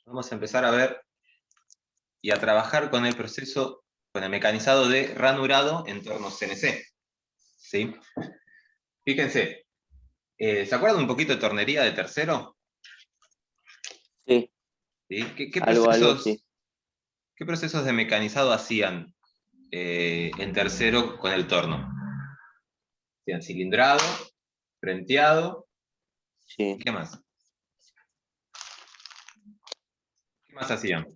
Vamos a empezar a ver y a trabajar con el proceso, con el mecanizado de ranurado en tornos CNC. ¿Sí? Fíjense, ¿se acuerdan un poquito de tornería de tercero? Sí, ¿Sí? algo, sí. ¿Qué procesos de mecanizado hacían en tercero con el torno? Hacían cilindrado, frenteado, ¿y Sí. qué más? ¿Qué más hacían?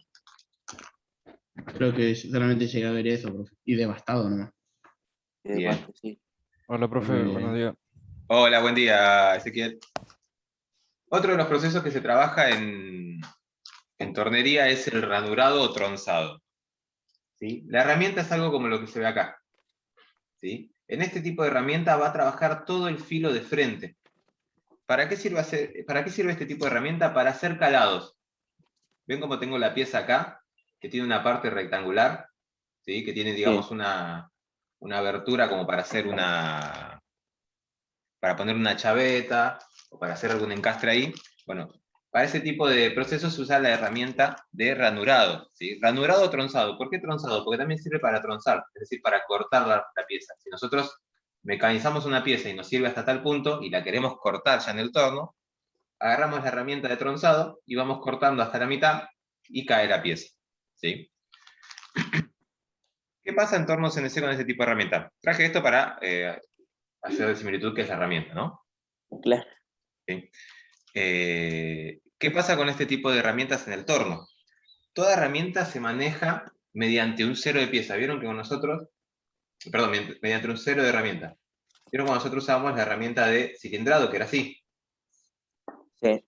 Creo que solamente llegué a ver eso, profe. Y devastado nomás. Bien. Sí. Hola, profe, buenos días. Hola, buen día, Ezequiel. Otro de los procesos que se trabaja en tornería es el ranurado o tronzado. ¿Sí? La herramienta es algo como lo que se ve acá. ¿Sí? En este tipo de herramienta va a trabajar todo el filo de frente. ¿Para qué sirve este tipo de herramienta? Para hacer calados. ¿Ven cómo tengo la pieza acá? Que tiene una parte rectangular, ¿sí? Que tiene, digamos, Sí. una abertura como para hacer para poner una chaveta o para hacer algún encastre ahí. Bueno, para ese tipo de procesos se usa la herramienta de ranurado, ¿sí? Ranurado o tronzado. ¿Por qué tronzado? Porque también sirve para tronzar, es decir, para cortar la pieza. Si nosotros mecanizamos una pieza y nos sirve hasta tal punto y la queremos cortar ya en el torno, agarramos la herramienta de tronzado y vamos cortando hasta la mitad y cae la pieza, ¿sí? ¿Qué pasa en torno CNC con este tipo de herramienta? Traje esto para hacer de similitud que es la herramienta, ¿no? Claro. ¿Sí? ¿Qué pasa con este tipo de herramientas en el torno? Toda herramienta se maneja mediante un cero de pieza. ¿Vieron que con nosotros, perdón, mediante un cero de herramienta? ¿Vieron cuando nosotros usábamos la herramienta de cilindrado, que era así? Sí.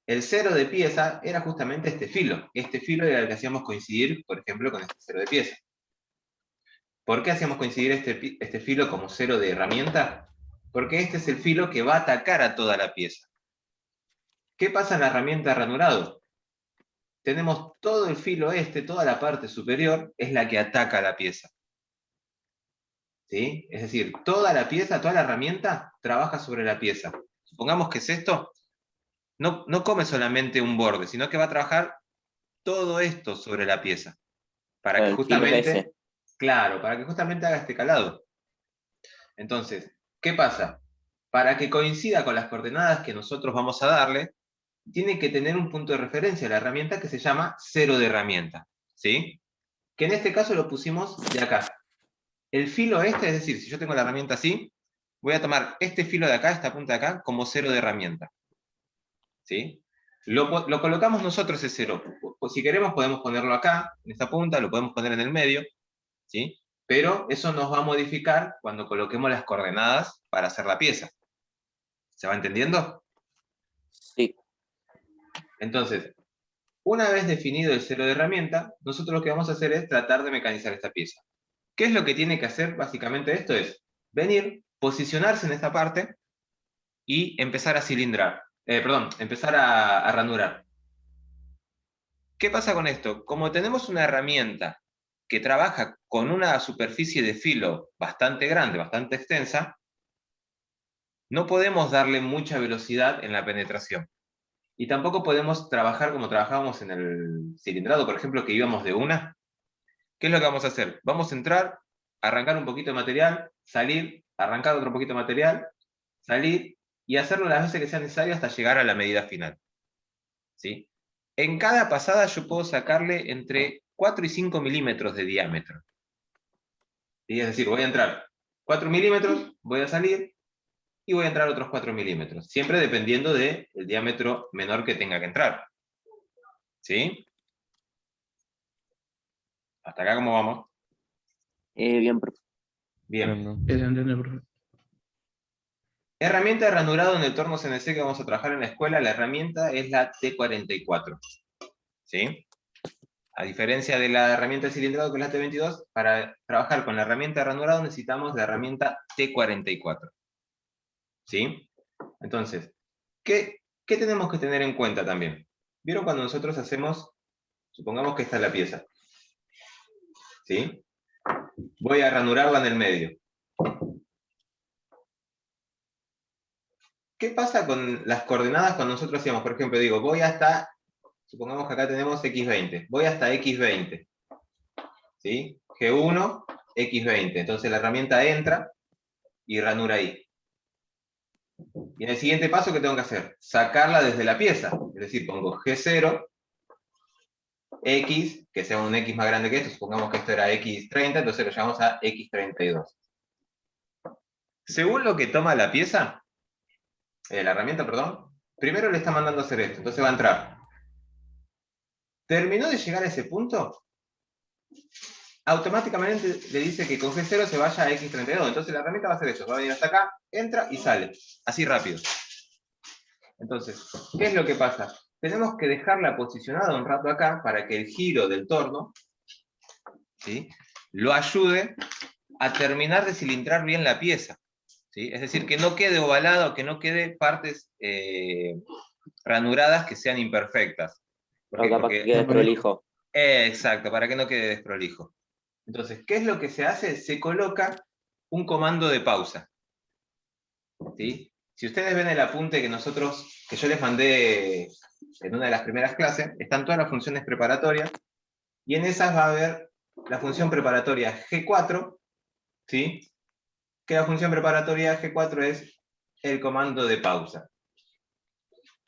El cero de pieza era justamente este filo. Este filo era el que hacíamos coincidir, por ejemplo, con este cero de pieza. ¿Por qué hacíamos coincidir este filo como cero de herramienta? Porque este es el filo que va a atacar a toda la pieza. ¿Qué pasa en la herramienta de ranurado? Tenemos todo el filo toda la parte superior, es la que ataca la pieza. ¿Sí? Es decir, toda la pieza, toda la herramienta trabaja sobre la pieza. Supongamos que es esto, no come solamente un borde, sino que va a trabajar todo esto sobre la pieza. Para que El filo es justamente, ese. claro, para que justamente haga este calado. Entonces, ¿qué pasa? Para que coincida con las coordenadas que nosotros vamos a darle, tiene que tener un punto de referencia la herramienta que se llama cero de herramienta. ¿Sí? Que en este caso lo pusimos de acá. El filo es decir, si yo tengo la herramienta así, voy a tomar este filo de acá, esta punta de acá, como cero de herramienta. ¿Sí? Lo colocamos nosotros ese cero. Si queremos podemos ponerlo acá, en esta punta, lo podemos poner en el medio, ¿sí? Pero eso nos va a modificar cuando coloquemos las coordenadas para hacer la pieza. ¿Se va entendiendo? Sí. Entonces, una vez definido el cero de herramienta, nosotros lo que vamos a hacer es tratar de mecanizar esta pieza. ¿Qué es lo que tiene que hacer básicamente esto? Es venir, posicionarse en esta parte y empezar a cilindrar. Empezar a ranurar. ¿Qué pasa con esto? Como tenemos una herramienta que trabaja con una superficie de filo bastante grande, bastante extensa, no podemos darle mucha velocidad en la penetración. Y tampoco podemos trabajar como trabajábamos en el cilindrado, por ejemplo, que íbamos de una. ¿Qué es lo que vamos a hacer? Vamos a entrar, arrancar un poquito de material, salir, arrancar otro poquito de material, salir y hacerlo las veces que sea necesario hasta llegar a la medida final. ¿Sí? En cada pasada yo puedo sacarle entre 4 y 5 milímetros de diámetro. ¿Sí? Es decir, voy a entrar 4 milímetros, voy a salir y voy a entrar otros 4 milímetros. Siempre dependiendo del diámetro menor que tenga que entrar. ¿Sí? ¿Hasta acá cómo vamos? Bien, profe. Bien. Entiendo. Profe. Herramienta de ranurado en el torno CNC que vamos a trabajar en la escuela, la herramienta es la T44. ¿Sí? A diferencia de la herramienta de cilindrado que es la T22, para trabajar con la herramienta de ranurado necesitamos la herramienta T44. ¿Sí? Entonces, ¿qué tenemos que tener en cuenta también? ¿Vieron cuando nosotros hacemos, supongamos que esta es la pieza? ¿Sí? Voy a ranurarla en el medio. ¿Qué pasa con las coordenadas cuando nosotros hacíamos? Por ejemplo, digo, voy hasta Supongamos que acá tenemos x20. Voy hasta x20. ¿Sí? G1, x20. Entonces la herramienta entra y ranura ahí. Y en el siguiente paso, ¿qué tengo que hacer? Sacarla desde la pieza. Es decir, pongo G0, X, que sea un X más grande que esto. Supongamos que esto era X30, entonces lo llamamos a X32. Según lo que toma la pieza, la herramienta, perdón, primero le está mandando a hacer esto. Entonces va a entrar. Terminó de llegar a ese punto, automáticamente le dice que con G0 se vaya a X32. Entonces la herramienta va a hacer eso. Va a venir hasta acá, entra y sale. Así rápido. Entonces, ¿qué es lo que pasa? Tenemos que dejarla posicionada un rato acá para que el giro del torno, ¿sí?, lo ayude a terminar de cilindrar bien la pieza. ¿Sí? Es decir, que no quede ovalado, que no quede partes ranuradas que sean imperfectas. ¿Por qué? No, capaz Porque, que quede desprolijo. exacto, para que no quede desprolijo. Entonces, ¿qué es lo que se hace? Se coloca un comando de pausa. ¿Sí? Si ustedes ven el apunte que yo les mandé en una de las primeras clases, están todas las funciones preparatorias, y en esas va a haber la función preparatoria G4, ¿sí?, que la función preparatoria G4 es el comando de pausa.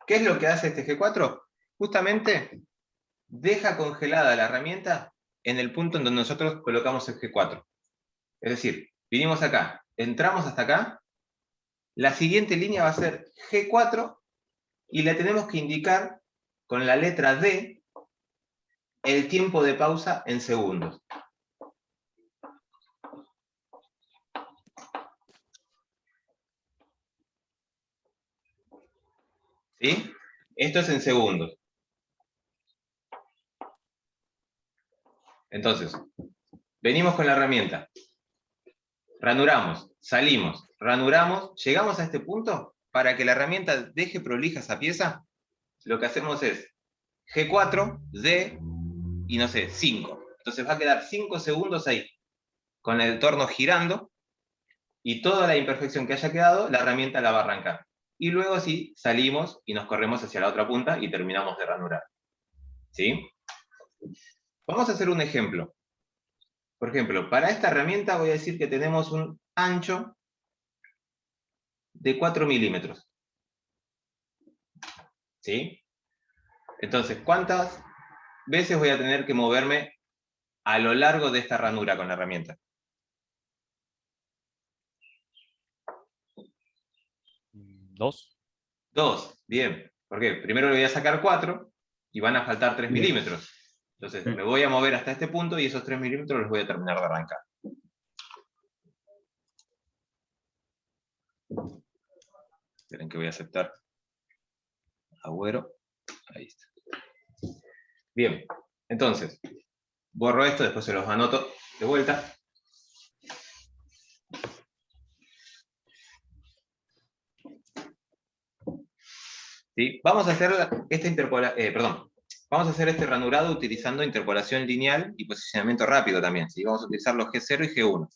¿Qué es lo que hace este G4? Justamente deja congelada la herramienta en el punto en donde nosotros colocamos el G4. Es decir, vinimos acá, entramos hasta acá, la siguiente línea va a ser G4 y le tenemos que indicar con la letra D el tiempo de pausa en segundos. ¿Sí? Esto es en segundos. Entonces, venimos con la herramienta, ranuramos, salimos, ranuramos, llegamos a este punto. Para que la herramienta deje prolija esa pieza, lo que hacemos es G4, D y no sé, 5. Entonces va a quedar 5 segundos ahí, con el torno girando, y toda la imperfección que haya quedado, la herramienta la va a arrancar. Y luego sí, salimos y nos corremos hacia la otra punta y terminamos de ranurar. ¿Sí? Vamos a hacer un ejemplo. Por ejemplo, para esta herramienta voy a decir que tenemos un ancho de 4 milímetros. ¿Sí? Entonces, ¿cuántas veces voy a tener que moverme a lo largo de esta ranura con la herramienta? 2. 2, bien. ¿Por qué? Primero le voy a sacar 4 y van a faltar 3 Bien. milímetros. Entonces me voy a mover hasta este punto y esos 3 milímetros los voy a terminar de arrancar. Esperen que voy a aceptar. Agüero. Ahí está. Bien. Entonces, borro esto, después se los anoto de vuelta. ¿Sí? Vamos a hacer vamos a hacer este ranurado utilizando interpolación lineal y posicionamiento rápido también. ¿Sí? Vamos a utilizar los G0 y G1.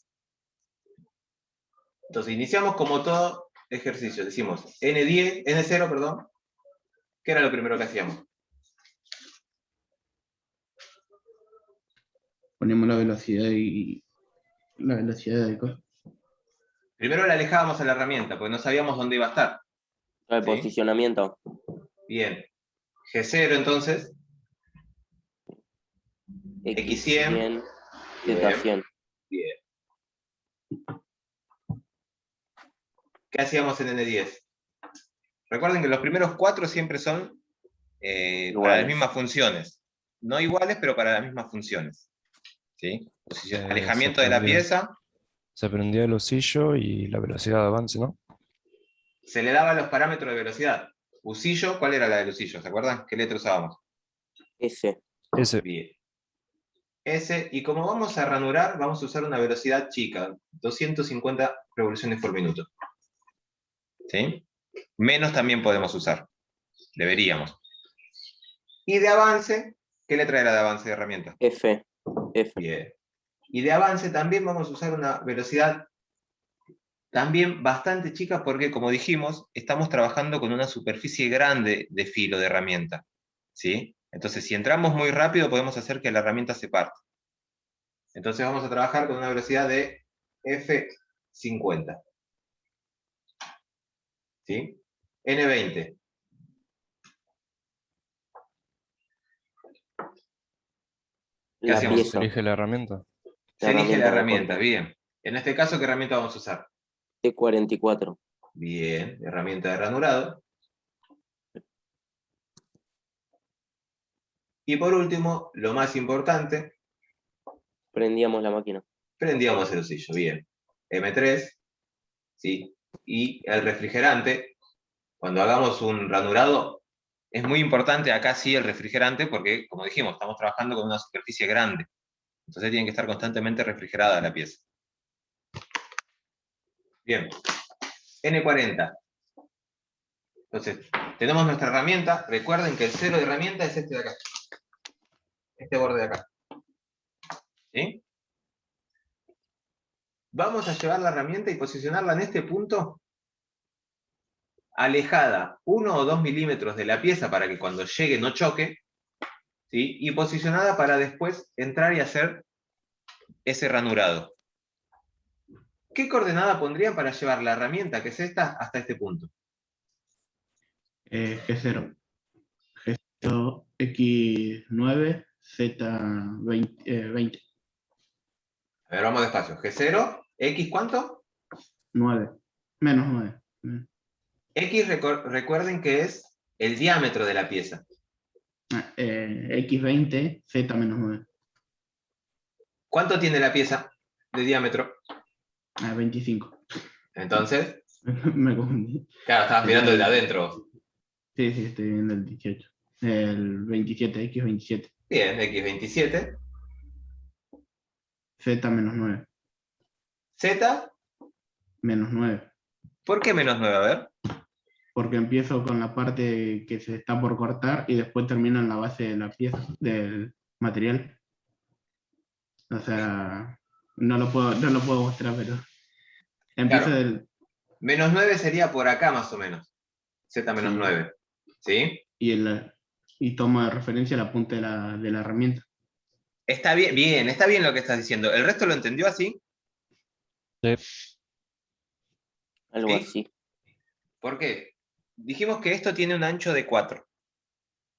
Entonces iniciamos como todo ejercicio. Decimos N0, perdón. ¿Qué era lo primero que hacíamos? Ponemos la velocidad y la velocidad de cosas. Primero le alejábamos a la herramienta, porque no sabíamos dónde iba a estar. El ¿Sí? posicionamiento. Bien. G0 entonces. X100, Bien. Z100. Bien. ¿Qué hacíamos en N10? Recuerden que los primeros 4 siempre son para Iguales. las mismas funciones. No iguales, pero para las mismas funciones. ¿Sí? Alejamiento de la pieza. Se prendía el osillo y la velocidad de avance, ¿no? Se le daban los parámetros de velocidad. Usillo, ¿cuál era la del usillo? ¿Se acuerdan? ¿Qué letra usábamos? S. Ese. Bien. S, y como vamos a ranurar, vamos a usar una velocidad chica, 250 revoluciones por minuto. ¿Sí? Menos también podemos usar. Deberíamos. Y de avance, ¿qué letra era de avance de herramienta? F. F. Bien. Y de avance también vamos a usar una velocidad también bastante chica porque, como dijimos, estamos trabajando con una superficie grande de filo de herramienta. ¿Sí? Entonces, si entramos muy rápido, podemos hacer que la herramienta se parta. Entonces vamos a trabajar con una velocidad de F50. ¿Sí? N20. ¿Qué La hacemos? Se pieza. elige la herramienta. Se elige la de herramienta, corte. bien. En este caso, ¿qué herramienta vamos a usar? T44. Bien, herramienta de ranurado. Y por último, lo más importante, Prendíamos la máquina. prendíamos el osillo, bien. M3, ¿sí? Y el refrigerante, cuando hagamos un ranurado, es muy importante acá sí el refrigerante, porque, como dijimos, estamos trabajando con una superficie grande. Entonces tiene que estar constantemente refrigerada la pieza. Bien, N40. Entonces, tenemos nuestra herramienta. Recuerden que el cero de herramienta es este de acá. Este borde de acá. ¿Sí? Vamos a llevar la herramienta y posicionarla en este punto, alejada 1 o 2 milímetros de la pieza para que cuando llegue no choque, ¿sí? Y posicionada para después entrar y hacer ese ranurado. ¿Qué coordenada pondrían para llevar la herramienta, que es esta, hasta este punto? G0. G0, X9, Z20. 20. A ver, vamos despacio. G0, X, ¿cuánto? 9. Menos 9. X, recuerden que es el diámetro de la pieza. X20, Z menos 9. ¿Cuánto tiene la pieza de diámetro? 25. Entonces, Me confundí. claro, estabas mirando desde adentro. Sí, sí, estoy viendo el 18. El 27, X27. Bien, X27. Z menos 9. Z, Menos 9. ¿por qué menos 9? A ver. Porque empiezo con la parte que se está por cortar y después termino en la base de la pieza, del material. O sea, no lo puedo mostrar, pero empiezo Claro. del... Menos 9 sería por acá más o menos. Z menos Sí. 9. ¿Sí? Y tomo de referencia la punta de la herramienta. Está bien, está bien lo que estás diciendo. ¿El resto lo entendió así? Sí. Algo ¿Sí? así. ¿Por qué? Dijimos que esto tiene un ancho de 4.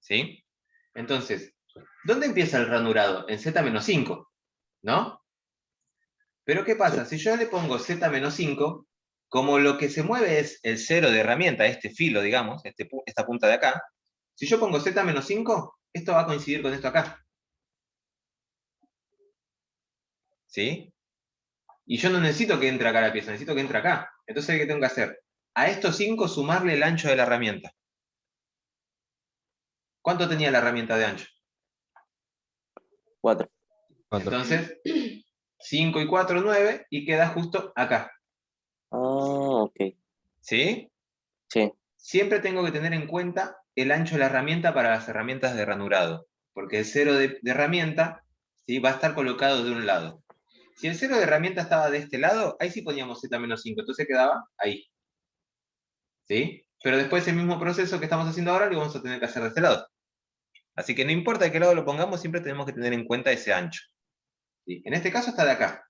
¿Sí? Entonces, ¿dónde empieza el ranurado? En Z-5, ¿no? Pero ¿qué pasa? Si yo le pongo Z-5, como lo que se mueve es el cero de herramienta, este filo, digamos, esta punta de acá, si yo pongo Z-5, esto va a coincidir con esto acá. ¿Sí? Y yo no necesito que entre acá la pieza, necesito que entre acá. Entonces, ¿qué tengo que hacer? A estos 5 sumarle el ancho de la herramienta. ¿Cuánto tenía la herramienta de ancho? 4. Entonces, 5 y 4, 9, y queda justo acá. Ah, ok. ¿Sí? Sí. Siempre tengo que tener en cuenta el ancho de la herramienta para las herramientas de ranurado, porque el cero de herramienta, ¿sí?, va a estar colocado de un lado. Si el cero de herramienta estaba de este lado, ahí sí poníamos Z-5, entonces quedaba ahí. ¿Sí? Pero después el mismo proceso que estamos haciendo ahora lo vamos a tener que hacer de este lado. Así que no importa de qué lado lo pongamos, siempre tenemos que tener en cuenta ese ancho. ¿Sí? En este caso está de acá.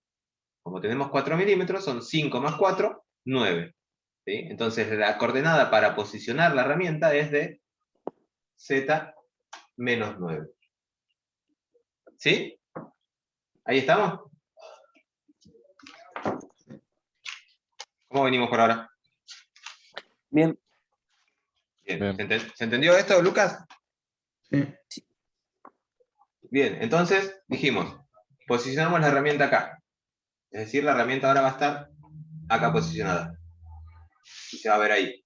Como tenemos 4 milímetros, son 5 más 4, 9. ¿Sí? Entonces la coordenada para posicionar la herramienta es de Z menos 9. ¿Sí? ¿Ahí estamos? ¿Cómo venimos por ahora? Bien. Bien. Bien. ¿Se entendió esto, Lucas? Sí. Bien, entonces dijimos, posicionamos la herramienta acá. Es decir, la herramienta ahora va a estar acá posicionada. Y se va a ver ahí.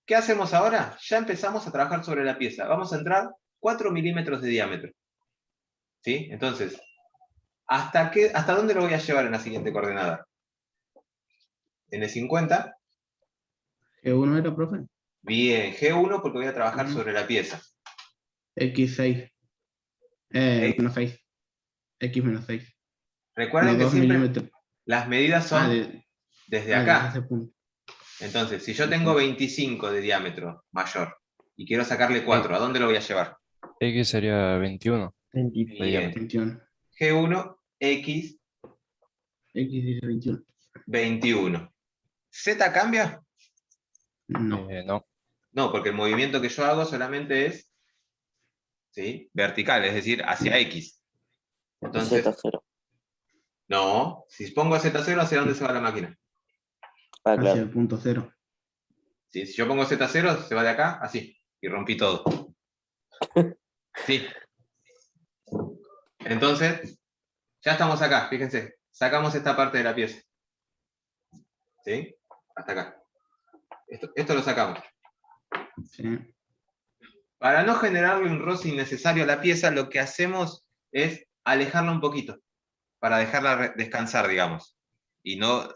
¿Qué hacemos ahora? Ya empezamos a trabajar sobre la pieza. Vamos a entrar 4 milímetros de diámetro. ¿Sí? Entonces, ¿hasta dónde lo voy a llevar en la siguiente coordenada? N50. G1 era, profe. Bien, G1 porque voy a trabajar sobre la pieza. X6. Menos 6. X menos 6. Recuerden No, que 2 siempre milímetros. las medidas son desde Desde acá. ese punto. Entonces, si yo tengo Ok. 25 de diámetro mayor y quiero sacarle 4. ¿A dónde lo voy a llevar? X sería 21. 23. de diámetro. 21. G1, X, X dice 21. 21. ¿Z cambia? No. No. No, porque el movimiento que yo hago solamente es, ¿sí?, vertical, es decir, hacia X. Entonces, Z0. no, si pongo Z0, ¿hacia dónde se va la máquina? Ah, Hacia claro. el punto 0. ¿Sí? Si yo pongo Z0, se va de acá, así, y rompí todo. Sí. Entonces, ya estamos acá, fíjense, sacamos esta parte de la pieza. ¿Sí? Hasta acá. Esto lo sacamos. Sí. Para no generarle un roce innecesario a la pieza, lo que hacemos es alejarla un poquito, para dejarla descansar, digamos, y no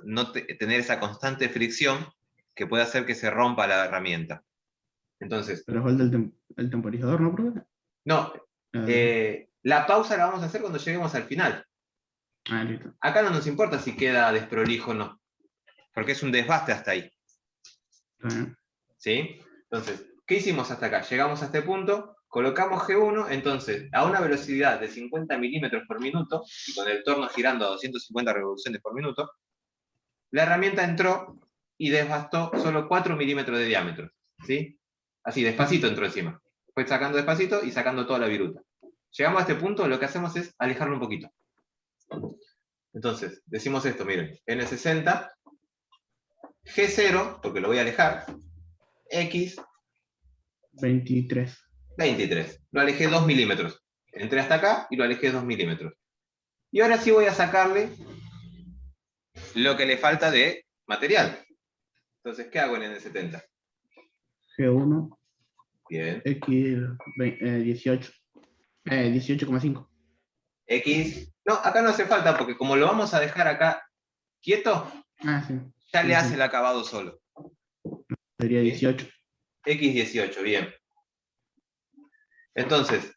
tener esa constante fricción que puede hacer que se rompa la herramienta. Entonces, Pero falta el temporizador, ¿no, profe? no, la pausa la vamos a hacer cuando lleguemos al final. Listo. Acá no nos importa si queda desprolijo o no, porque es un desbaste hasta ahí. Está bien. ¿Sí? Entonces, ¿qué hicimos hasta acá? Llegamos a este punto, colocamos G1, entonces, a una velocidad de 50 milímetros por minuto, y con el torno girando a 250 revoluciones por minuto, la herramienta entró y desbastó solo 4 milímetros de diámetro. ¿Sí? Así, despacito entró encima. Fue sacando despacito y sacando toda la viruta. Llegamos a este punto, lo que hacemos es alejarlo un poquito. Entonces, decimos esto, miren, N60, G0, porque lo voy a alejar, X, 23. 23. Lo alejé 2 milímetros. Entré hasta acá y lo alejé 2 milímetros. Y ahora sí voy a sacarle lo que le falta de material. Entonces, ¿qué hago en N70? G1, Bien. X 18. 18,5. X. No, acá no hace falta porque como lo vamos a dejar acá quieto, Sí. ya Sí, le sí. hace el acabado solo. Sería ¿Sí? 18. X18, bien. Entonces,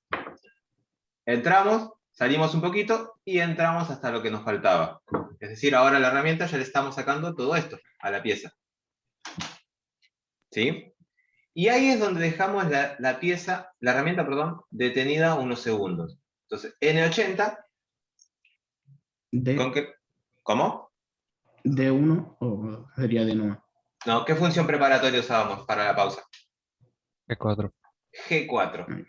entramos, salimos un poquito y entramos hasta lo que nos faltaba. Es decir, ahora la herramienta ya le estamos sacando todo esto a la pieza. ¿Sí? Y ahí es donde dejamos la herramienta, perdón, detenida unos segundos. Entonces, N80, ¿con qué? ¿Cómo? D1 o sería D9. No, ¿qué función preparatoria usábamos para la pausa? G4. G4.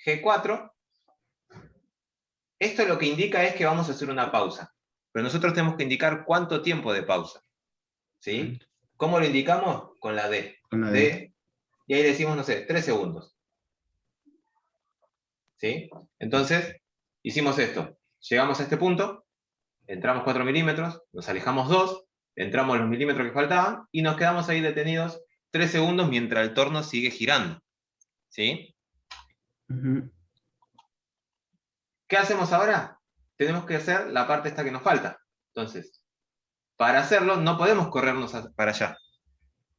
G4, esto lo que indica es que vamos a hacer una pausa. Pero nosotros tenemos que indicar cuánto tiempo de pausa. ¿Sí? ¿Cómo lo indicamos? Con la D. Con la D. Y ahí decimos, no sé, 3 segundos. ¿Sí? Entonces, hicimos esto. Llegamos a este punto, entramos 4 milímetros, nos alejamos 2, entramos los milímetros que faltaban y nos quedamos ahí detenidos 3 segundos mientras el torno sigue girando. ¿Sí? ¿Qué hacemos ahora? Tenemos que hacer la parte esta que nos falta. Entonces, para hacerlo no podemos corrernos para allá.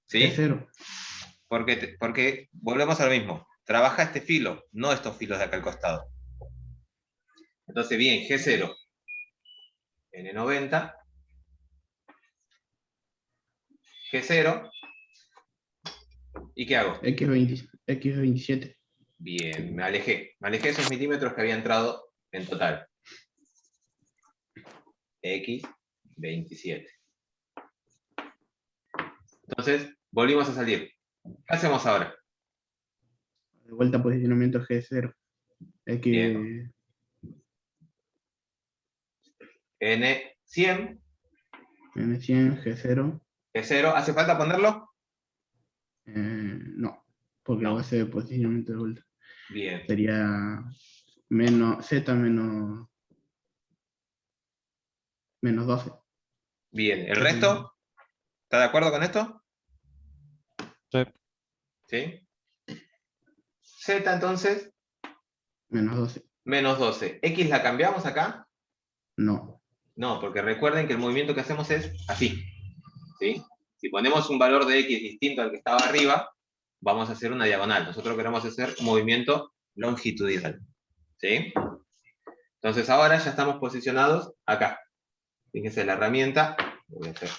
¿Sí? G0. Porque volvemos a lo mismo. Trabaja este filo, no estos filos de acá al costado. Entonces, bien, G0, N90, G0, ¿y qué hago? X27. Bien, me alejé esos milímetros que había entrado en total. X27. Entonces, volvimos a salir. ¿Qué hacemos ahora? De vuelta a posicionamiento G0. X. Bien. N100, N100, G0. G0, ¿hace falta ponerlo? No, porque No. la base de posicionamiento de vuelta Bien. sería menos Z menos 12. Bien, ¿el resto? ¿Está de acuerdo con esto? Sí. ¿Sí? Z entonces, Menos 12. menos 12. ¿X la cambiamos acá? No. No, porque recuerden que el movimiento que hacemos es así. ¿Sí? Si ponemos un valor de X distinto al que estaba arriba, vamos a hacer una diagonal. Nosotros queremos hacer un movimiento longitudinal. ¿Sí? Entonces ahora ya estamos posicionados acá. Fíjense la herramienta. Lo voy a hacer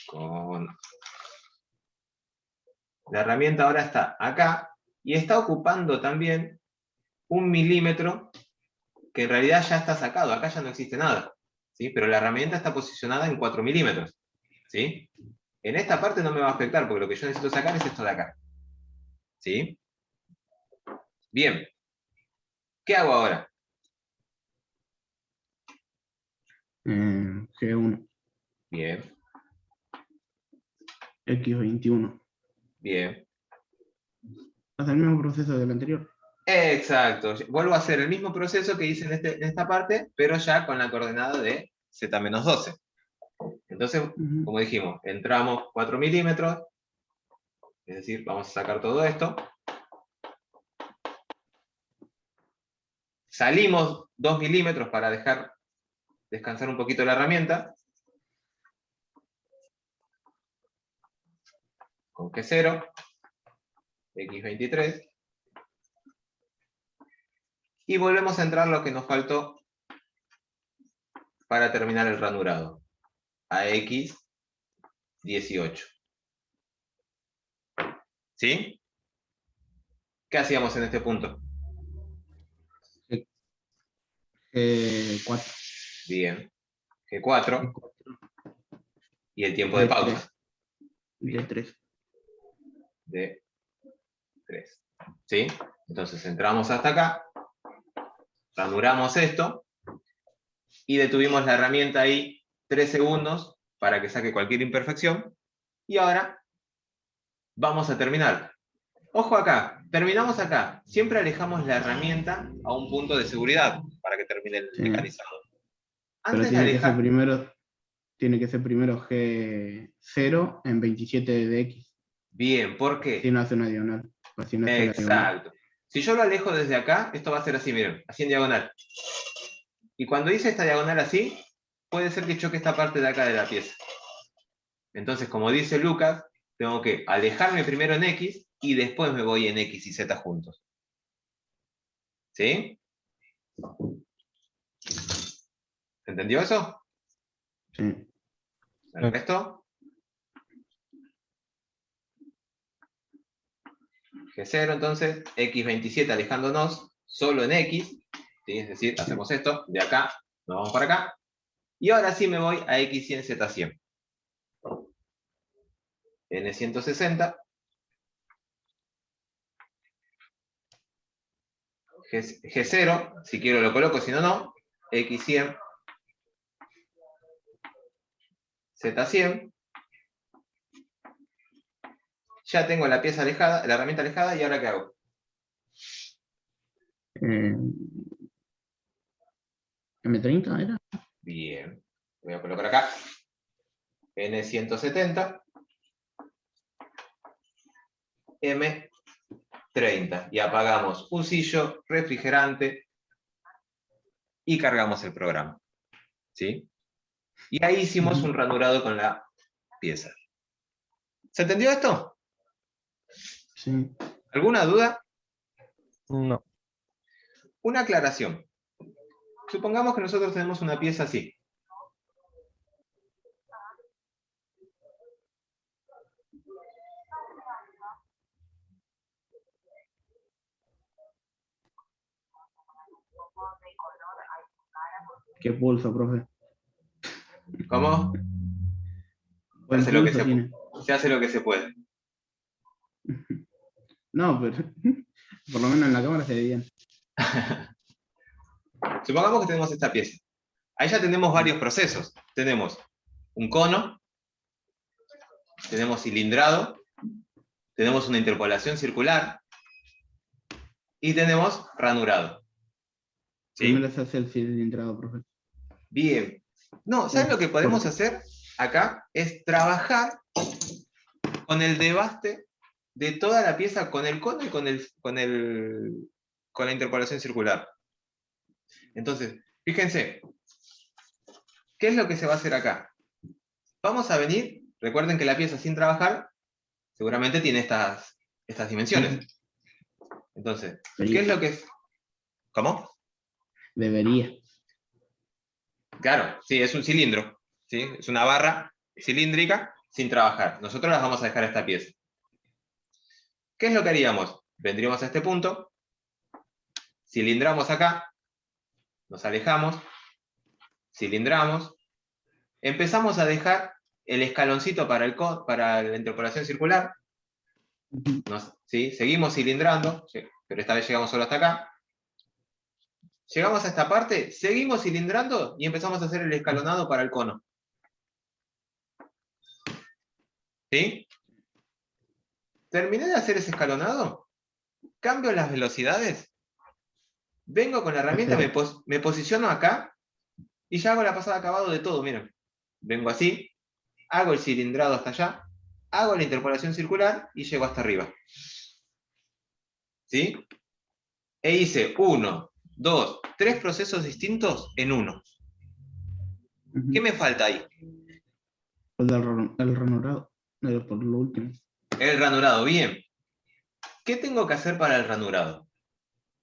con La herramienta ahora está acá, y está ocupando también 1 milímetro, que en realidad ya está sacado, acá ya no existe nada, ¿sí? Pero la herramienta está posicionada en 4 milímetros, ¿sí? En esta parte no me va a afectar, porque lo que yo necesito sacar es esto de acá, ¿sí? Bien. ¿Qué hago ahora? G1, Bien, X21. bien. Hace el mismo proceso del anterior. Exacto. Vuelvo a hacer el mismo proceso que hice en esta parte, pero ya con la coordenada de Z-12. Entonces, Ujú. como dijimos, entramos 4 milímetros, es decir, vamos a sacar todo esto. Salimos 2 milímetros para dejar descansar un poquito la herramienta. Con G0, X23. Y volvemos a entrar lo que nos faltó para terminar el ranurado, a X18. ¿Sí? ¿Qué hacíamos en este punto? G4. Bien. G4. Y el tiempo de pausa. D3. D3. ¿Sí? Entonces entramos hasta acá, ranuramos esto, y detuvimos la herramienta ahí 3 segundos para que saque cualquier imperfección. Y ahora vamos a terminar. Ojo acá, terminamos acá. Siempre alejamos la herramienta a un punto de seguridad para que termine el Sí. mecanizado. Pero Antes de tiene que ser alejar... primero G0 en 27 de X. Bien, ¿por Si qué? no hace una diagonal. O si no hace la diagonal. Exacto. Si yo lo alejo desde acá, esto va a ser así, miren, así en diagonal. Y cuando hice esta diagonal así, puede ser que choque esta parte de acá de la pieza. Entonces, como dice Lucas, tengo que alejarme primero en X y después me voy en X y Z juntos. ¿Sí? ¿Entendió eso? Sí. ¿El resto? G0, entonces, X27 alejándonos solo en X, ¿sí? Es decir, hacemos esto, de acá, nos vamos para acá, y ahora sí me voy a X100, Z100. N160, G0, si quiero lo coloco, si no, no, X100, Z100, ya tengo la pieza alejada, la herramienta alejada, y ahora ¿qué hago? M30 era. Bien, voy a colocar acá, N170, M30, y apagamos usillo, refrigerante, y cargamos el programa, ¿sí? Y ahí hicimos un ranurado con la pieza. ¿Se entendió esto? Sí. ¿Alguna duda? No. Una aclaración. Supongamos que nosotros tenemos una pieza así. Qué pulso, profe. ¿Cómo? Se Buen hace lo que pulso tiene. se hace lo que se puede. No, pero por lo menos en la cámara se ve bien. Supongamos que tenemos esta pieza. Ahí ya tenemos varios procesos. Tenemos un cono, tenemos cilindrado, tenemos una interpolación circular y tenemos ranurado. ¿Sí? Primero se hace el cilindrado, profe. Bien. No, ¿saben lo que podemos Porque- hacer acá? Es trabajar con el debaste de toda la pieza, con el cono y con la interpolación circular. Entonces, fíjense, ¿qué es lo que se va a hacer acá? Vamos a venir, recuerden que la pieza sin trabajar seguramente tiene estas dimensiones. Entonces, ¿qué es lo que es? ¿Cómo? Debería. Claro, sí, es un cilindro, ¿sí? Es una barra cilíndrica sin trabajar. Nosotros las vamos a dejar a esta pieza. ¿Qué es lo que haríamos? Vendríamos a este punto, cilindramos acá, nos alejamos, cilindramos, empezamos a dejar el escaloncito para la interpolación circular, ¿sí? Seguimos cilindrando, ¿sí? Pero esta vez llegamos solo hasta acá. Llegamos a esta parte, seguimos cilindrando y empezamos a hacer el escalonado para el cono. ¿Sí? Terminé de hacer ese escalonado, cambio las velocidades, vengo con la herramienta, me posiciono acá y ya hago la pasada de acabado de todo, miren. Vengo así, hago el cilindrado hasta allá, hago la interpolación circular y llego hasta arriba. ¿Sí? E hice 1, 2, 3 procesos distintos en uno. ¿Qué me falta ahí? El ranurado, por lo último. El ranurado, bien. ¿Qué tengo que hacer para el ranurado?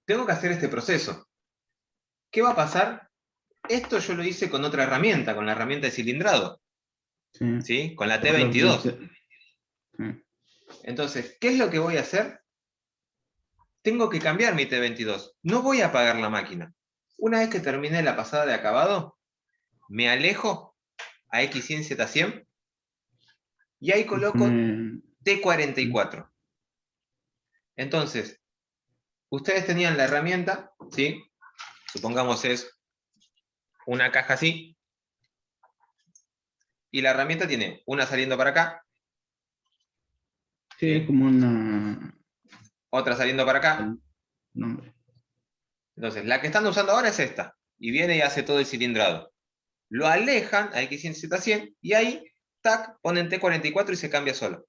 Tengo que hacer este proceso. ¿Qué va a pasar? Esto yo lo hice con otra herramienta, con la herramienta de cilindrado. Sí. ¿Sí? Con la T22. Sí. Entonces, ¿qué es lo que voy a hacer? Tengo que cambiar mi T22. No voy a apagar la máquina. Una vez que termine la pasada de acabado, me alejo a X100, Z100 y ahí coloco T44. Entonces, ustedes tenían la herramienta, ¿sí? Supongamos es una caja así, y la herramienta tiene una saliendo para acá, Sí, ¿sí? es como una... Otra saliendo para acá. Nombre. Entonces, la que están usando ahora es esta, y viene y hace todo el cilindrado. Lo alejan a X100, Z100, y ahí, tac, ponen T44 y se cambia solo.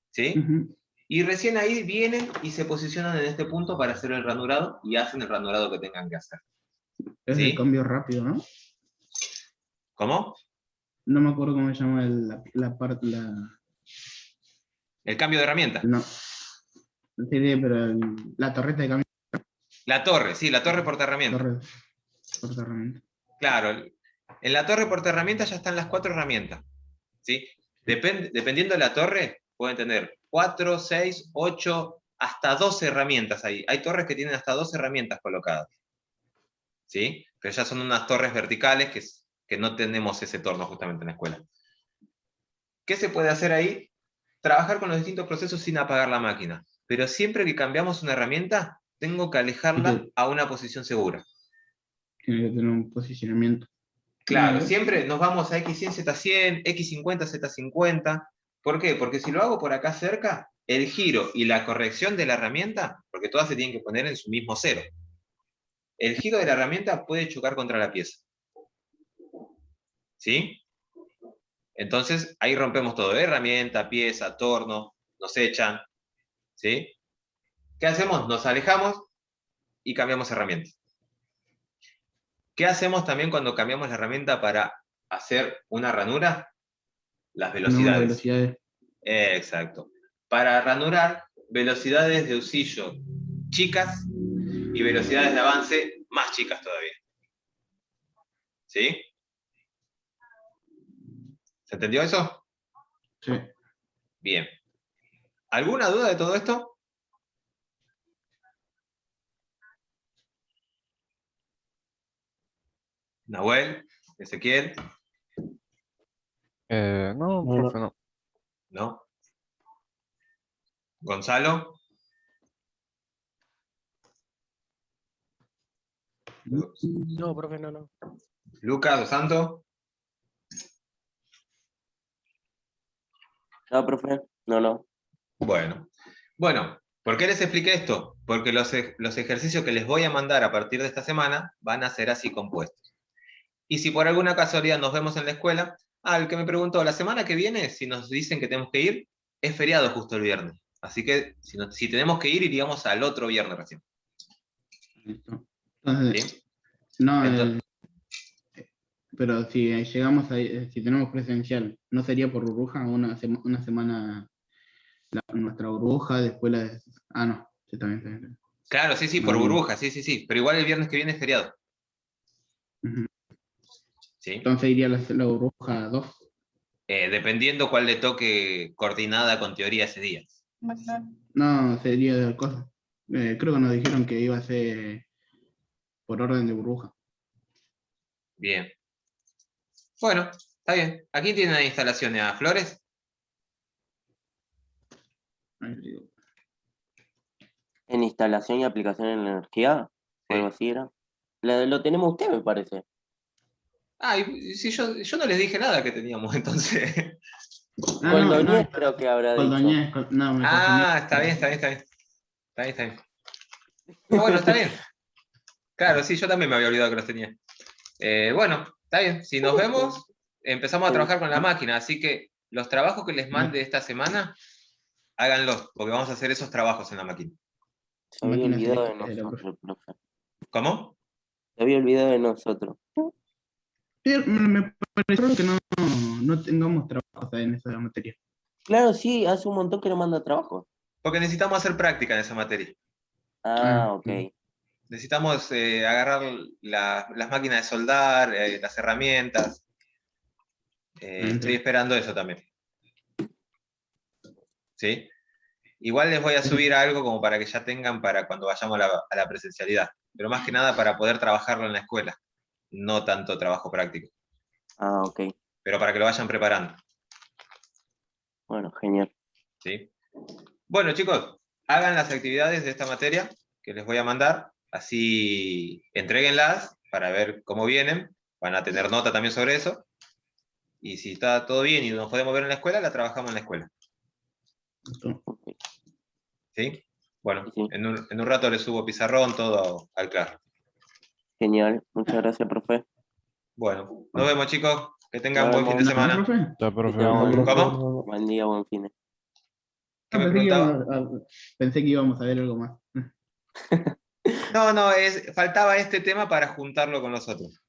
¿Sí? Y recién ahí vienen y se posicionan en este punto para hacer el ranurado, y hacen el ranurado que tengan que hacer. Es ¿Sí? el cambio rápido, ¿no? ¿Cómo? No me acuerdo cómo se llama la parte, El cambio de herramienta. no. Sí, pero la torreta de cambio. La torre, sí, la torre portaherramienta. Herramienta. Claro, en la torre portaherramienta ya están las 4 herramientas. ¿Sí? Dependiendo de la torre, pueden tener 4, 6, 8, hasta 12 herramientas ahí. Hay torres que tienen hasta 12 herramientas colocadas. ¿Sí? Pero ya son unas torres verticales que no tenemos ese torno justamente en la escuela. ¿Qué se puede hacer ahí? Trabajar con los distintos procesos sin apagar la máquina. Pero siempre que cambiamos una herramienta, tengo que alejarla a una posición segura. Tiene que tener un posicionamiento. Claro, siempre nos vamos a X100, Z100, X50, Z50. ¿Por qué? Porque si lo hago por acá cerca, el giro y la corrección de la herramienta, porque todas se tienen que poner en su mismo cero, el giro de la herramienta puede chocar contra la pieza. ¿Sí? Entonces, ahí rompemos todo, herramienta, pieza, torno, nos echan. ¿Sí? ¿Qué hacemos? Nos alejamos y cambiamos herramienta. ¿Qué hacemos también cuando cambiamos la herramienta para hacer una ranura? Las velocidades. Exacto. Para ranurar, velocidades de usillo chicas y velocidades de avance más chicas todavía. ¿Sí? ¿Se entendió eso? Sí. Bien. ¿Alguna duda de todo esto? Nahuel, Ezequiel. No, profe, no. ¿No? Gonzalo. No, profe, no. Lucas Dos Santos. No, profe, no. Bueno, ¿por qué les expliqué esto? Porque los ejercicios que les voy a mandar a partir de esta semana van a ser así compuestos. Y si por alguna casualidad nos vemos en la escuela, el que me preguntó, la semana que viene, si nos dicen que tenemos que ir, es feriado justo el viernes. Así que si tenemos que ir, iríamos al otro viernes recién. Listo. Entonces, ¿Sí? no, Entonces, pero si llegamos ahí, si tenemos presencial, ¿no sería por burbuja una semana nuestra burbuja, después la de... no, sí, también. claro, sí, por burbuja, sí. Pero igual el viernes que viene es feriado. ¿Sí? Entonces iría la burbuja 2. Dependiendo cuál le toque coordinada con teoría ese día. No, sería de cosas. Creo que nos dijeron que iba a ser por orden de burbuja. Bien. Bueno, está bien. ¿A quién tiene las instalaciones? ¿A Flores? Ahí le digo. En instalación y aplicación en energía, o algo Sí. así era. Lo tenemos usted, me parece. Ah, y si yo no les dije nada que teníamos, entonces. Ah, Coldoñez creo que habrá dicho. Coldoñez, no, me confundí. Ah, está bien, está bien, está bien. Está bien, está bien. Ah, bueno, está bien. Claro, sí, yo también me había olvidado que los tenía. Bueno, está bien. Si nos vemos, empezamos a trabajar con la máquina. Así que los trabajos que les mande esta semana, háganlos, porque vamos a hacer esos trabajos en la máquina. Se había Máquinas olvidado de eléctricas de la nosotros, profe. ¿Cómo? Se había olvidado de nosotros. Sí, me parece raro que no tengamos trabajo en esa materia. Claro, sí, hace un montón que no manda trabajo. Porque necesitamos hacer práctica en esa materia. Ah, ok. Necesitamos agarrar las máquinas de soldar, las herramientas. Estoy esperando eso también. ¿Sí? Igual les voy a subir algo como para que ya tengan para cuando vayamos a la presencialidad. Pero más que nada para poder trabajarlo en la escuela. No tanto trabajo práctico. Ah, ok. Pero para que lo vayan preparando. Bueno, genial. ¿Sí? Bueno, chicos, hagan las actividades de esta materia que les voy a mandar. Así entréguenlas para ver cómo vienen. Van a tener nota también sobre eso. Y si está todo bien y nos podemos ver en la escuela, la trabajamos en la escuela. Ok. ¿Sí? Bueno, Sí. en un rato les subo pizarrón, todo al claro. Genial. Muchas gracias, profe. Bueno, nos vemos, chicos. Que tengan Nos buen fin de vemos. ¿No, semana. profe? Está, profe. ¿Cómo? Buen día, buen fin. ¿Qué Ah, me preguntaba? pensé que íbamos a ver algo más. No, faltaba este tema para juntarlo con los otros.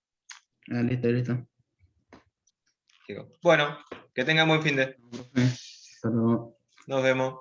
Ah, listo, listo. Bueno, que tengan buen fin de. Profe, hasta luego. Nos vemos.